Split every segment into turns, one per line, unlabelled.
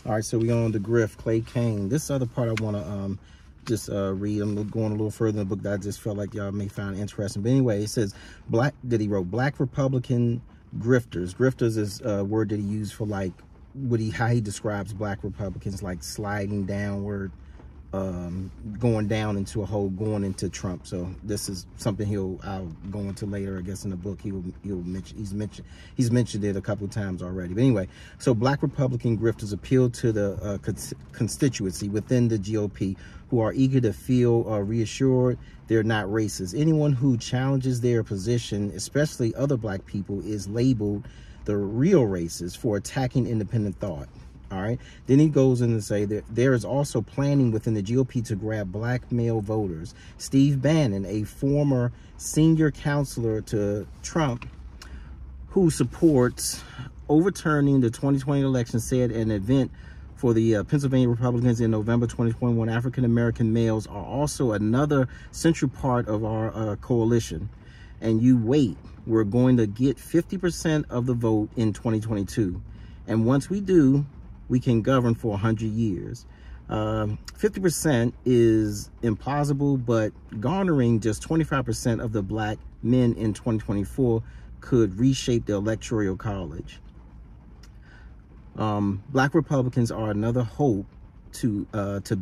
All right, so we on the Grift, Clay Kane. This other part I want to just read. I'm going a little further in the book that I just felt like y'all may find interesting. But anyway, it says he wrote Black Republican grifters. Grifters is a word that he used for like how he describes Black Republicans, like sliding downward, going down into a hole, going into Trump. So this is something I'll go into later, I guess, in the book. He'll mention, he's mentioned it a couple of times already. But anyway, so Black Republican grifters appeal to the constituency within the GOP who are eager to feel reassured they're not racist. Anyone who challenges their position, especially other Black people, is labeled the real racist for attacking independent thought. All right. Then he goes in to say that there is also planning within the GOP to grab Black male voters. Steve Bannon, a former senior counselor to Trump, who supports overturning the 2020 election, said an event for the Pennsylvania Republicans in November 2021, African-American males are also another central part of our coalition. And you wait, we're going to get 50% of the vote in 2022. And once we do, we can govern for 100 years. 50% is implausible, but garnering just 25% of the Black men in 2024 could reshape the electoral college. Black Republicans are another hope to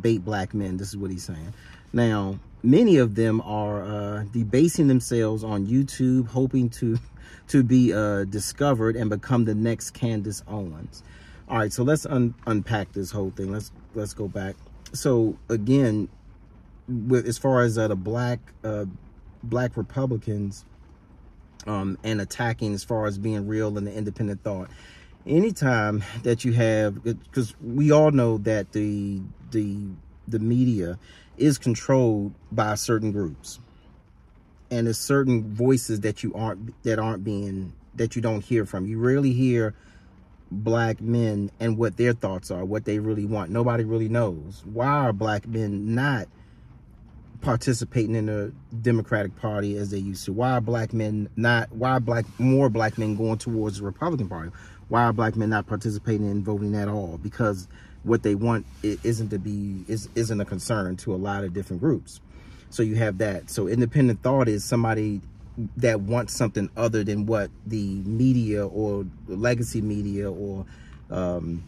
bait Black men. This is what he's saying. Now, many of them are debasing themselves on YouTube, hoping to be discovered and become the next Candace Owens. All right, so let's unpack this whole thing. Let's go back. So again, as far as the Black Republicans and attacking as far as being real and the independent thought, anytime that you have, because we all know that the media is controlled by certain groups, and there's certain voices that you don't hear from. You rarely hear Black men and what their thoughts are, what they really want. Nobody really knows. Why are Black men not participating in the Democratic Party as they used to? Why are Black men not? Why are more Black men going towards the Republican Party? Why are Black men not participating in voting at all? Because what they want isn't a concern to a lot of different groups. So you have that. So independent thought is somebody that wants something other than what the media or the legacy media or the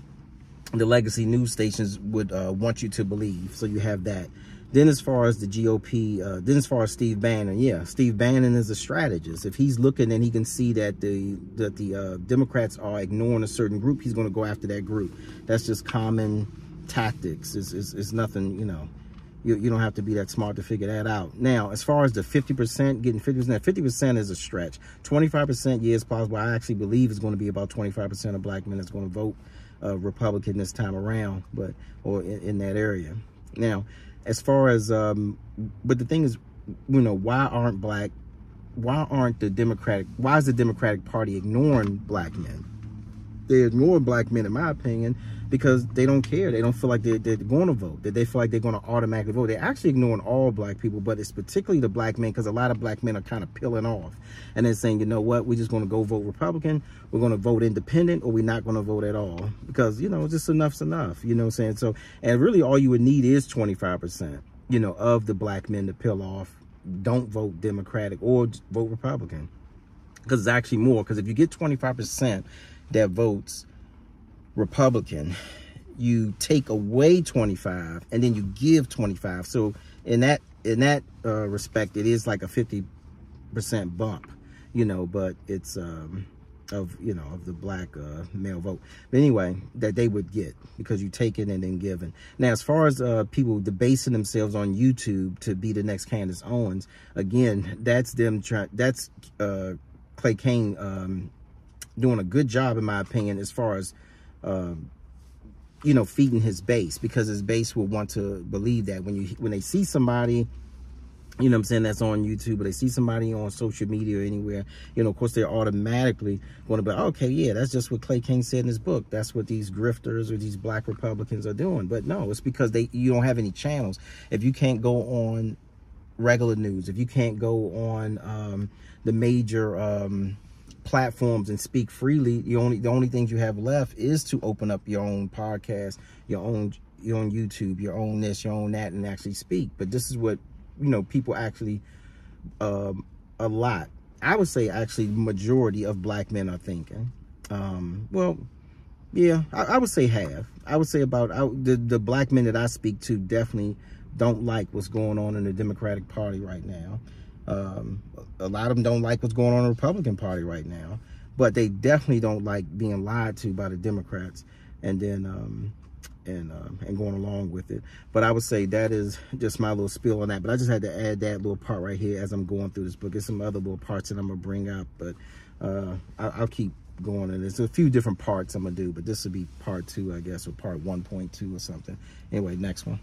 legacy news stations would want you to believe. So you have that. Then as far as the GOP, then as far as Steve Bannon, yeah, Steve Bannon is a strategist. If he's looking and he can see that the Democrats are ignoring a certain group, he's going to go after that group. That's just common tactics. It's nothing, you know. You don't have to be that smart to figure that out. Now, as far as the 50%, getting 50%, 50% is a stretch. 25%, yeah, it's possible. I actually believe it's going to be about 25% of Black men that's going to vote Republican this time around, or in that area. Now, as far as, but the thing is, you know, why is the Democratic Party ignoring Black men? They ignore Black men, in my opinion, because they don't care. They don't feel like they're going to vote, that they feel like they're going to automatically vote. They're actually ignoring all Black people, but it's particularly the Black men, because a lot of Black men are kind of peeling off and then saying, you know what, we're just going to go vote Republican, we're going to vote independent, or we're not going to vote at all, because, you know, just enough's enough, you know what I'm saying? So, and really all you would need is 25%, you know, of the Black men to peel off, don't vote Democratic or vote Republican, because it's actually more, because if you get 25% that votes Republican, you take away 25 and then you give 25. So in that respect, it is like a 50% bump, you know, but it's of the Black male vote. But anyway, that they would get, because you take it and then give it. Now, as far as people debasing themselves on YouTube to be the next Candace Owens, again, that's them that's Clay Kane doing a good job, in my opinion, as far as you know, feeding his base, because his base will want to believe that when they see somebody, you know what I'm saying, that's on YouTube, or they see somebody on social media or anywhere, you know, of course, they're automatically going to be, okay, yeah, that's just what Clay King said in his book. That's what these grifters or these Black Republicans are doing. But no, it's because you don't have any channels. If you can't go on regular news, if you can't go on the major platforms and speak freely, the only things you have left is to open up your own podcast, your own YouTube, your own this, your own that, and actually speak. But this is what, you know, people actually, a lot, I would say actually majority of black men are thinking. Well, yeah, I would say half. I would say about the black men that I speak to definitely don't like what's going on in the Democratic Party right now. A lot of them don't like what's going on in the Republican Party right now, but they definitely don't like being lied to by the Democrats and then and going along with it. But I would say that is just my little spiel on that. But I just had to add that little part right here as I'm going through this book. There's some other little parts that I'm gonna bring up, but I'll keep going. And there's a few different parts I'm gonna do, but this will be part 2, I guess, or part 1.2 or something. Anyway, next one.